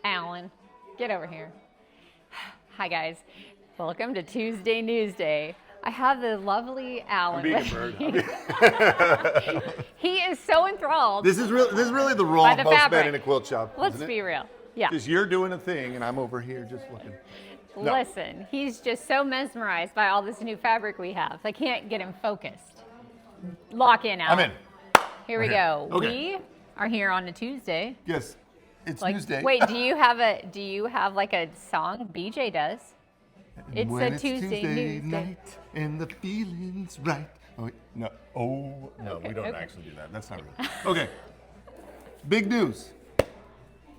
Alan, get over here. Hi guys, welcome to Tuesday Newsday. I have the lovely Alan with me. He is so enthralled. This is really the role of most men in a quilt shop. Let's be real. Yeah. Because you're doing a thing and I'm over here just looking. No. Listen, he's just so mesmerized by all this new fabric we have. I can't get him focused. Lock in, Alan. I'm in. Here we go. Okay. We are here on a Tuesday. Yes, it's Tuesday. Wait, do you have like a song? BJ does. It's when a Tuesday Newsday night and the feeling's right. Oh, no. Oh, no, Okay, we don't okay. actually do that. That's not real. Okay. Big news.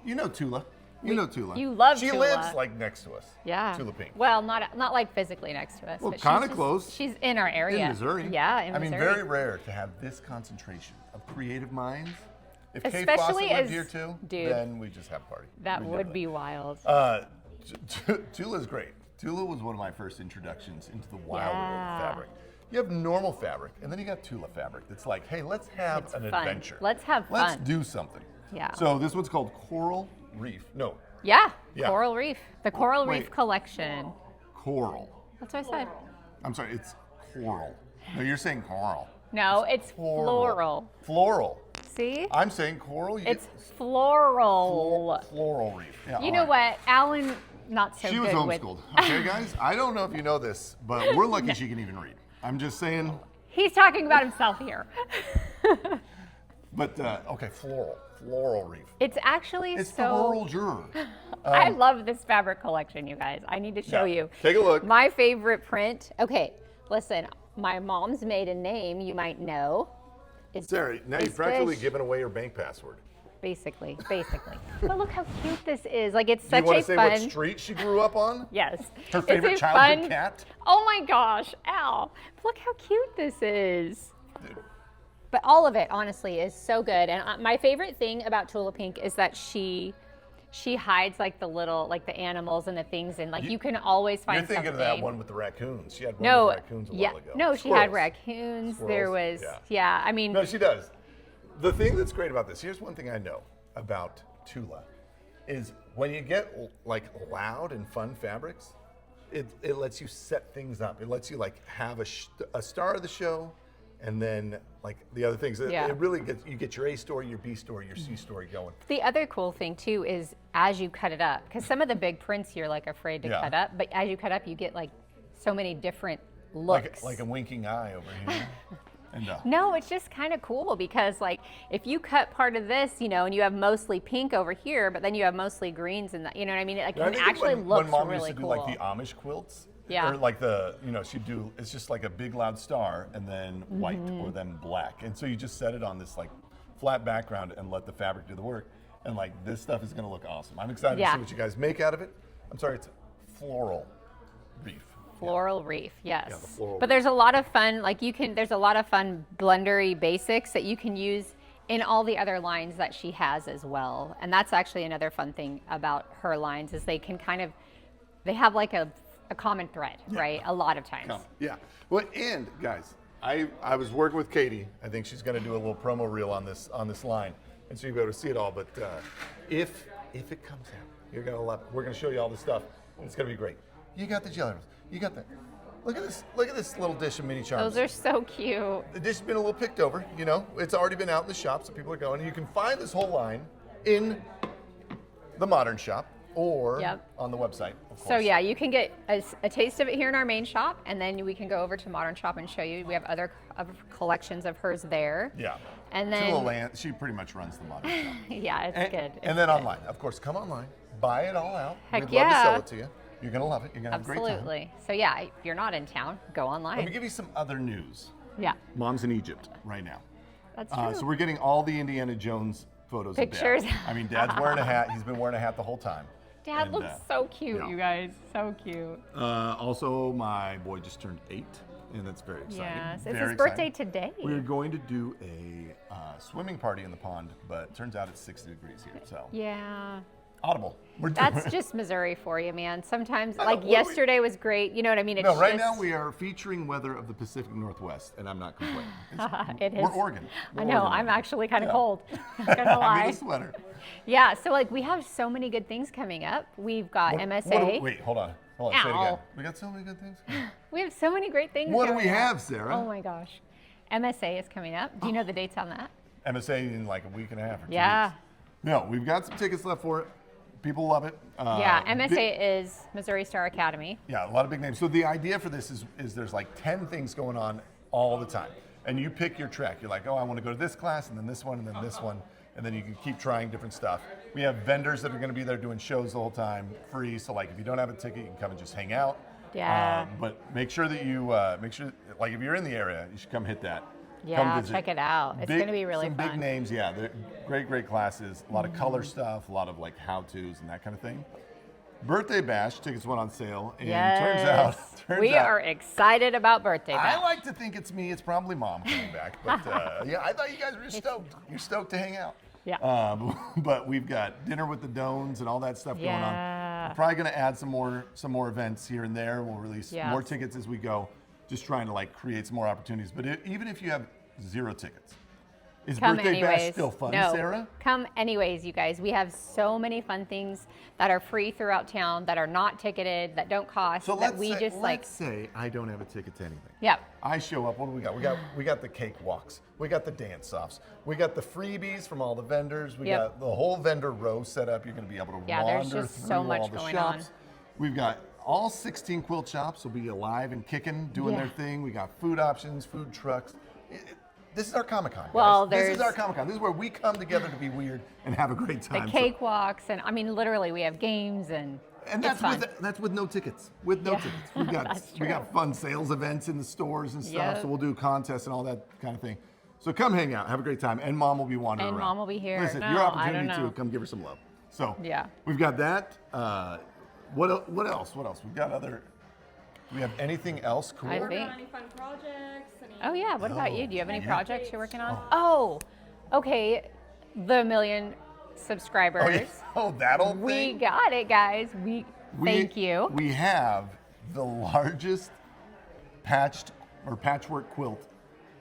You know Tula. You know Tula. You love She Tula. lives like next to us. Yeah. Tula Pink. Well, not like physically next to us. Well, but kind of she's close. She's in our area. In Missouri. Yeah, in I mean, Missouri. very rare to have this concentration of creative minds. If Kay Especially Fawcett lived as- here too, dude, then we just have a party. That We would definitely. be wild. Tula's great. Tula was one of my first introductions into the wild world Yeah. of fabric. You have normal fabric, and then you got Tula fabric. That's like, hey, let's have It's an fun. adventure. Let's have Let's fun. do something. Yeah. So this one's called Coral Reef. No, Yeah, Yeah. Coral Reef. The Coral Wait. Reef collection. coral. That's what I said. I'm sorry, it's coral. No, you're saying coral. No, it's floral. Floral. See? I'm saying coral. It's floral. Floral Reef. Yeah, You all know right. what? Alan, not so She was good with. homeschooled. Okay, guys? I don't know if you know this, but we're lucky she can even read. I'm just saying. He's talking about himself here. But, okay, Floral Reef. It's actually It's the so. rural juror. I love this fabric collection, you guys. I need to show Yeah. you. Take a look. My favorite print. Okay, listen. My mom's maiden name, you might know. Is Sarah, now is you've practically fish. given away your bank password. Basically. But look how cute this is. Like, it's Do such you want a to say fun. what street she grew up on? Yes. Her It's favorite a childhood fun- cat? Oh my gosh, Al. Look how cute this is. Dude. But all of it, honestly, is so good. And my favorite thing about Tula Pink is that she hides like the little, like the animals and the things, and like you can always find You're thinking something. of that one with the raccoons. She had one No, with raccoons a yeah, while ago. no, she had Squirrels. raccoons. There was, Squirrels, yeah. I mean, No, she does. The thing that's great about this, here's one thing I know about Tula, is when you get like loud and fun fabrics, it lets you set things up. It lets you like have a star of the show, and then like the other things. Yeah. It really gets, you get your A story, your B story, your C story going. the other cool thing too is as you cut it up, because some of the big prints you're like afraid to Yeah. cut up, but as you cut up, you get like so many different looks. Like a winking eye over here. And No, it's just kind of cool because like if you cut part of this, you know, and you have mostly pink over here, but then you have mostly greens and you know what I mean? It I can think actually when look Mom really used to cool. do like the Amish quilts, Yeah. or like she'd do, it's just like a big loud star and then white or then black. And so you just set it on this like flat background and let the fabric do the work. And like this stuff is gonna look awesome. I'm excited to see what you guys make out of it. I'm sorry, it's Floral Reef. Floral Reef, yes. Yeah, the Floral But there's a lot of fun, like there's a lot of fun blendery basics that you can use in all the other lines that she has as well. And that's actually another fun thing about her lines is they have like a common thread, right? A lot of times. Yeah. Well, and guys, I was working with Katie. I think she's going to do a little promo reel on this line, and so you'll be able to see it all. But if it comes out, you're going to love it. We're going to show you all this stuff. And it's going to be great. You got the jelly rolls. You got that. Look at this. Look at this little dish of mini charms. Those are so cute. The dish has been a little picked over. You know, it's already been out in the shop, so people are going. And you can find this whole line in the Modern Shop or on the website. Of course. So yeah, you can get a taste of it here in our main shop, and then we can go over to Modern Shop and show you. We have other collections of hers there. Yeah. And then Tula Land, she pretty much runs the Modern Shop. yeah, it's good. And then online, of course, come online, buy it all out. Heck We'd love to sell yeah. it to you. You're gonna love it. You're gonna have a great time. Absolutely. So yeah, if you're not in town, go online. Let me give you some other news. Yeah, Mom's in Egypt right now. that's true. So we're getting all the Indiana Jones photos Pictures. of Dad. I mean, Dad's wearing a hat. He's been wearing a hat the whole time. Dad And, looks so cute, yeah. you guys. So cute. Also, my boy just turned 8, and that's very exciting. Yes, it's Very his birthday exciting. today. We're going to do a swimming party in the pond, but it turns out it's 60 degrees here, so Yeah. audible. We're That's doing just Missouri for you, man. Sometimes, I know, like what do we- yesterday was great. You know what I mean? It's No, right just, now we are featuring weather of the Pacific Northwest, and I'm not complaining. It is. We're Oregon. I know. I'm actually kind of cold. Not gonna I lie. need a sweater. Yeah, so like we have so many good things coming up. We've got MSA. Wait, hold on. Say it Ow. again. We got so many good things. We have so many great things. What do we coming up. have, Sarah? Oh my gosh. MSA is coming up. Do you know the dates on that? MSA in like a week and a half or 2 Yeah. weeks. No, we've got some tickets left for it. People love it. Yeah, MSA is Missouri Star Academy. Yeah, a lot of big names. So the idea for this is there's like 10 things going on all the time. And you pick your track. You're like, oh, I want to go to this class, and then this one, and then this one. And then you can keep trying different stuff. We have vendors that are going to be there doing shows the whole time, free. So like if you don't have a ticket, you can come and just hang out. Yeah. But make sure that you, like if you're in the area, you should come hit that. Yeah, Come visit. check it out. It's going to be really some fun. big names, yeah. They're great classes. A lot of color stuff, a lot of like how-tos and that kind of thing. Birthday Bash tickets went on sale, and turns we out, are excited about Birthday Bash. I like to think it's me. It's probably Mom coming back, but yeah, I thought you guys were stoked. You're stoked to hang out. Yeah. But we've got dinner with the Dones and all that stuff going on. Yeah. We're probably going to add some more events here and there. We'll release Yes. more tickets as we go. Just trying to like create some more opportunities. But even if you have 0 tickets, is Come Birthday anyways. Bash still fun, No, Sarah? come anyways, you guys. We have so many fun things that are free throughout town, that are not ticketed, that don't cost. So that let's say I don't have a ticket to anything. Yeah. I show up. What do we got? We got the cake walks. We got the dance offs. We got the freebies from all the vendors. We Yep. got the whole vendor row set up. You're going to be able to Yeah, there's wander just through so much all the going shops. on. We've got all 16 quilt shops will be alive and kicking, doing Yeah. their thing. We got food options, food trucks. This is our Comic-Con, guys. Well, this is there's- our Comic-Con. This is where we come together to be weird and have a great The time. cake walks, and I mean, literally, we have games and And it's fun. that's with no tickets. With no Yeah, tickets, that's we got true. fun sales events in the stores and stuff. Yep. So we'll do contests and all that kind of thing. So come hang out, have a great time, and Mom will be wandering And around. Mom will be here. Listen, No, your I opportunity don't to know. come give her some love. So Yeah. we've got that. What else? We've got other. Do we have anything else cool? I Working think. on any fun projects? Any Oh yeah. What about you? Do you have any yeah. projects you're working on? Oh, okay. The 1 million subscribers. Oh, yeah. Oh, that old We thing. got it, guys. Thank you. We have the largest patchwork quilt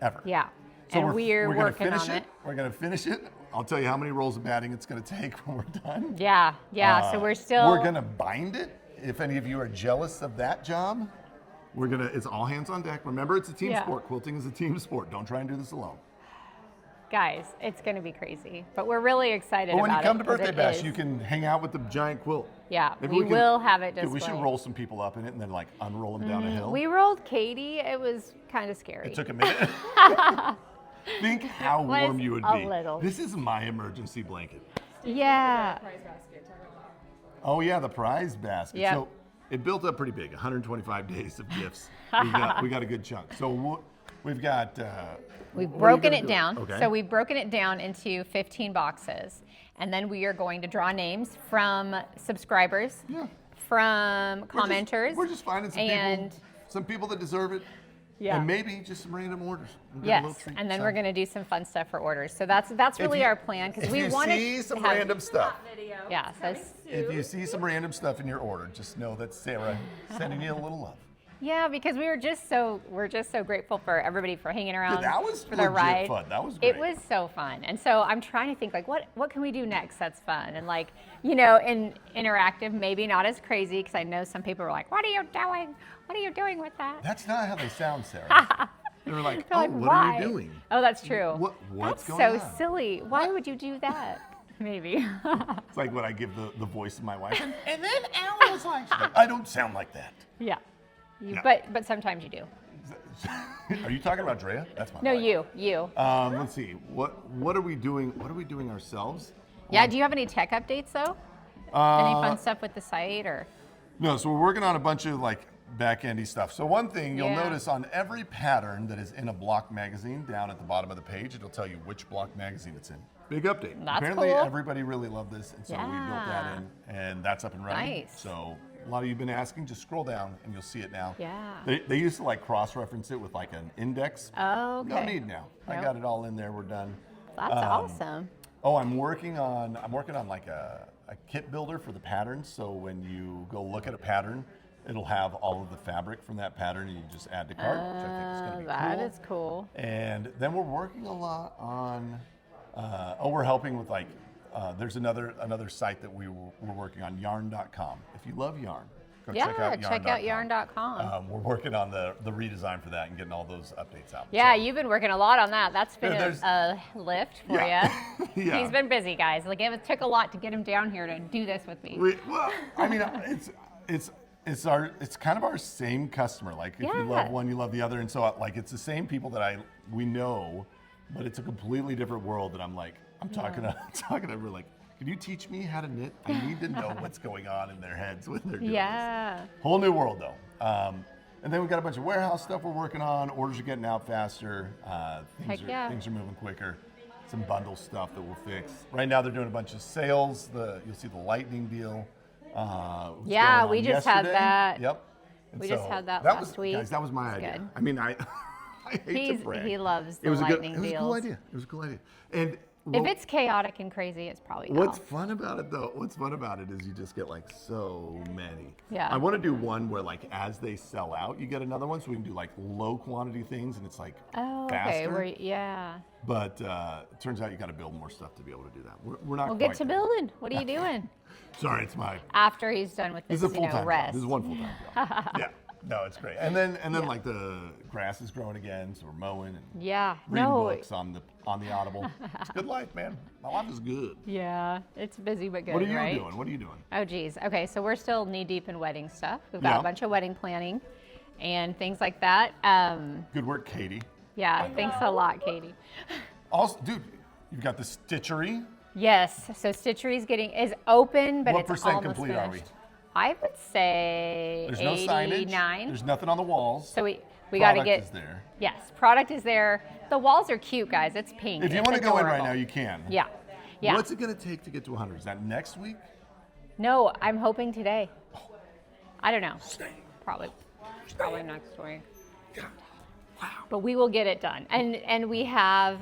ever. Yeah. So and we're gonna working finish on it. We're going to finish it. I'll tell you how many rolls of batting it's going to take when we're done. Yeah. So we're still. We're going to bind it. If any of you are jealous of that job, it's all hands on deck. Remember, it's a team Yeah. sport. Quilting is a team sport. Don't try and do this alone. Guys, it's going to be crazy, but we're really excited But when about you come it to 'cause Birthday it Bash, is. you can hang out with the giant quilt. Yeah, Maybe we can- will have it Dude, we should displayed. roll some people up in it and then like unroll them down a hill. We rolled Katie. It was kind of scary. It took a minute. Think how Was warm you would a be. little. This is my emergency blanket. Yeah. prize basket? Talk about that. Oh yeah, the prize basket. Yep. So it built up pretty big. 125 days of gifts. We got a good chunk. So we've got. We've what are you broken gonna it do? down. Okay. So we've broken it down into 15 boxes. And then we are going to draw names from subscribers, Yeah. from We're just- commenters. We're just finding and some people that deserve it. Yeah. And maybe just some random orders. We'll get a little yes, treat, and then so. we're going to do some fun stuff for orders. So that's really our plan because we want to see some have, random stuff. Video. Yeah, so Coming If you soon. see some random stuff in your order, just know that's Sarah sending you a little love. yeah, because we're just so grateful for everybody for hanging around. that was for the legit ride. fun. That was It great. was so fun, and so I'm trying to think like what can we do next that's fun and like in interactive, maybe not as crazy because I know some people are like, what are you doing? What are you doing with that? That's not how they sound, Sarah. They were like, They're oh, like, what why? are you doing? Oh, that's true. What's that's going so on? silly. Why would you do that? Maybe. It's like when I give the voice of my wife. And then Alan was like, I don't sound like that. Yeah. Yeah. But sometimes you do. Are you talking about Drea? That's my No, wife. you. Let's see. What are we doing? What are we doing ourselves? Yeah. Do you have any tech updates though? Any fun stuff with the site or? No, so we're working on a bunch of like back-endy stuff. So one thing you'll Yeah. notice on every pattern that is in a block magazine, down at the bottom of the page, it'll tell you which block magazine it's in. Big update. That's Apparently cool. everybody really loved this, and so we built that Yeah. in, and that's up and running. Nice. So a lot of you have been asking, just scroll down and you'll see it now. Yeah. They used to like cross-reference it with like an index. Oh, okay. No need now. I Nope. got it all in there. We're done. That's awesome. Oh, I'm working on like a kit builder for the patterns. So when you go look at a pattern, it'll have all of the fabric from that pattern, and you just add to cart, which I think is going to be That cool. is cool. And then we're working a lot on. We're helping with like there's another site that we're working on, yarn.com. If you love yarn, go Yeah, check out yarn.com. We're working on the redesign for that and getting all those updates out. Yeah, So, you've been working a lot on that. That's been there's- a lift for Yeah. you. Yeah. He's been busy, guys. Like, it took a lot to get him down here to do this with me. well, I mean, it's kind of our same customer. Like, if you love one, you love the other, and so like it's the same people that we know, but it's a completely different world. That I'm talking to her like, can you teach me how to knit? I need to know what's going on in their heads when they're doing this. Whole new world though. And then we've got a bunch of warehouse stuff we're working on. Orders are getting out faster. Things are moving quicker. Some bundle stuff that we'll fix. Right now they're doing a bunch of sales. You'll see the lightning deal. Yeah, we just had that. Yep. We just had that last week. Guys, that was my idea. Good. I mean, I hate to brag. He loves the lightning deals. It was a cool idea. And if it's chaotic and crazy, it's probably not. What's fun about it is you just get like so many. Yeah. I want to do one where like as they sell out, you get another one, so we can do like low quantity things and it's like faster. Okay. But it turns out you got to build more stuff to be able to do that. We're not. We'll quite get to there. building. What are you doing? Sorry, it's my. After he's done with this, This is a full-time rest. job. This is one full-time job. Yeah. No, it's great. And then like the grass is growing again, so we're mowing and reading books on the Audible. It's good life, man. My life is good. Yeah, it's busy but good. What are you right? doing? What are you doing? Oh geez. Okay, so we're still knee deep in wedding stuff. We've got a bunch of wedding planning and things like that. Good work, Katie. Yeah, thanks a lot, Katie. Also, dude, you've got the stitchery. Yes, so stitchery is open, but What it's percent almost complete finished. are we? I would say There's 89. no signage. There's nothing on the walls. So we got to get. Product is there. Yes, product is there. The walls are cute, guys. It's pink. If you It's want to go in right adorable. now, you can. Yeah. Yeah. What's it going to take to get to 100? Is that next week? No, I'm hoping today. I don't know. Probably next week. Wow. But we will get it done. And we have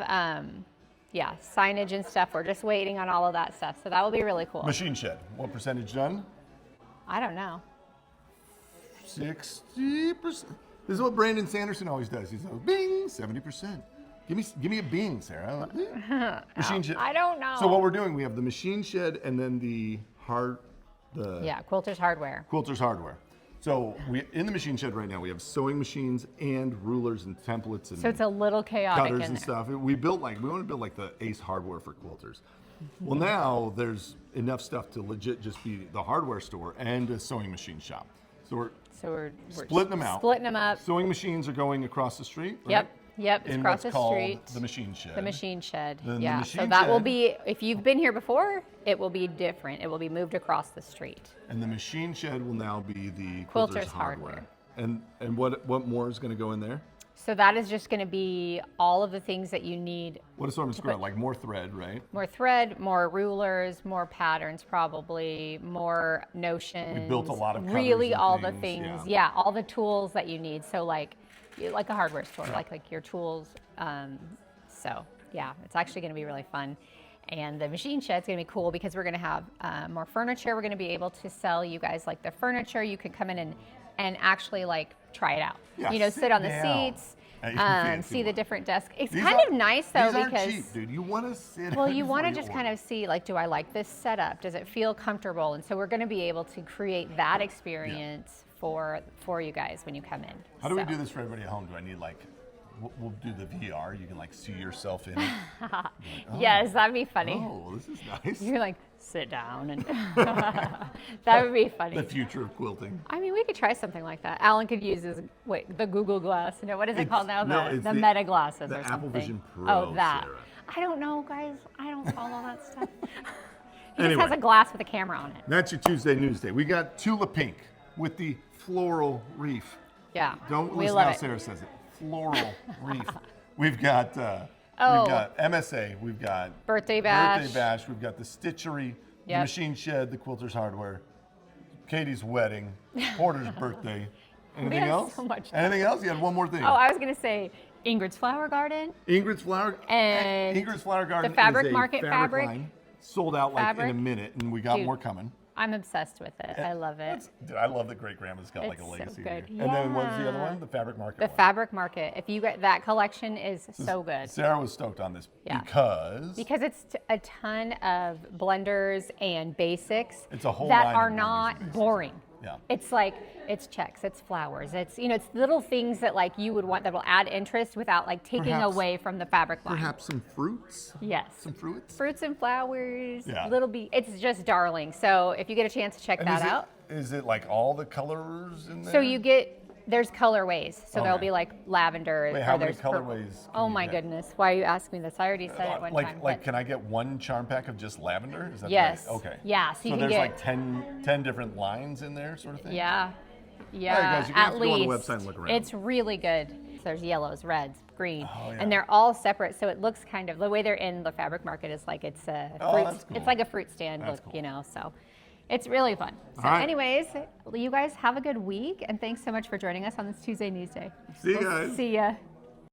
signage and stuff. We're just waiting on all of that stuff. So that will be really cool. Machine shed. What percentage done? I don't know. 60%. This is what Brandon Sanderson always does. He says, "Bing, 70%." Give me a bing, Sarah. Machine shed. I don't know. So what we're doing, we have the machine shed and then the Quilters Hardware. Quilters Hardware. So in the machine shed right now, we have sewing machines and rulers and templates and So it's a little chaotic cutters in and there. stuff. We want to build like the Ace hardware for quilters. Well, now there's enough stuff to legit just be the hardware store and a sewing machine shop. So we're splitting them out. Splitting them up. Sewing machines are going across the street. Right? Yep. It's in across what's the called street. the machine shed. The machine shed. Then the yeah. machine So that will shed- be, if you've been here before, it will be different. It will be moved across the street. And the machine shed will now be the Quilters hardware. And what more is going to go in there? So that is just going to be all of the things that you need. What is what I'm screwing? Like more thread, right? More thread, more rulers, more patterns probably, more notions. We built a lot of covers really and all the things, things. yeah. All the tools that you need. So like a hardware store, like your tools. So yeah, it's actually going to be really fun. And the machine shed's going to be cool because we're going to have more furniture. We're going to be able to sell you guys like the furniture. You can come in and actually like try it out. Yeah, Sit on the down. seats. Fancy See the one. different desks. It's These kind aren't- of nice though these aren't because cheap, dude. You want to sit. well, you want to just kind of see like, do I like this setup? Does it feel comfortable? And so we're going to be able to create that experience for you guys when you come in. How do we do this for everybody at home? Do I need like? We'll do the VR. You can like see yourself in it. Like, Yes, that'd be funny. Oh, this is nice. You're like, sit down, and that would be funny. The future of quilting. I mean, we could try something like that. Alan could use the Google Glass. You know, what is it called now? It's The Meta glasses the or Apple something. Vision Pro, Oh, that. Sarah. I don't know, guys. I don't follow that stuff. He Anyway. just has a glass with a camera on it. That's your Tuesday Newsday. We got Tula Pink with the Floral Reef. Yeah. Don't we listen love how it. Sarah says it. Floral Reef. We've got MSA. We've got Birthday bash. We've got the stitchery, the Yep. machine shed, the quilters hardware, Katie's wedding, Porter's birthday. Anything have else? so much Anything else? You had one more thing. Oh, I was going to say Ingrid's Flower Garden. Ingrid's Flower And Ingrid's Flower Garden the Fabric is a Market fabric. line, sold out like Fabric. in a minute, and we got Dude. more coming. I'm obsessed with it. I love it. Dude, I love that great grandma's got like a It's so legacy good. here. And then what's the other Yeah. one? The fabric market The one. fabric market. If you get that collection is so good. Sarah was stoked on this Yeah. because Because it's a ton of blenders and basics It's a whole that line are of blenders and not basics. boring. Yeah. It's like, it's checks, it's flowers, it's, it's little things that like you would want that will add interest without like taking Perhaps- away from the fabric line. perhaps some fruits. Yes. Some fruits. Fruits and flowers, Yeah. it's just darling. So if you get a chance to check And that out. Is it like all the colors in there? So there's colorways. So there'll Okay. be like lavender. Wait, or how many there's purple. colorways can Oh you my get? goodness. Why you ask me this? I already said it one time. Like, but- can I get one charm pack of just lavender? Is that Yes. right? Okay. Yeah, so you can there's get- like 10 different lines in there, sort of thing. Yeah. Yeah. guys, you're gonna have at to go on least. the website and look around. It's really good. So there's yellows, reds, green, Oh, yeah. and they're all separate. So it looks kind of the way they're in the fabric market is like it's a Oh, fruit. that's cool. It's like a fruit stand That's look, cool. So it's really fun. So, All right. anyways, you guys have a good week, and thanks so much for joining us on this Tuesday Newsday. See you We'll guys. See ya.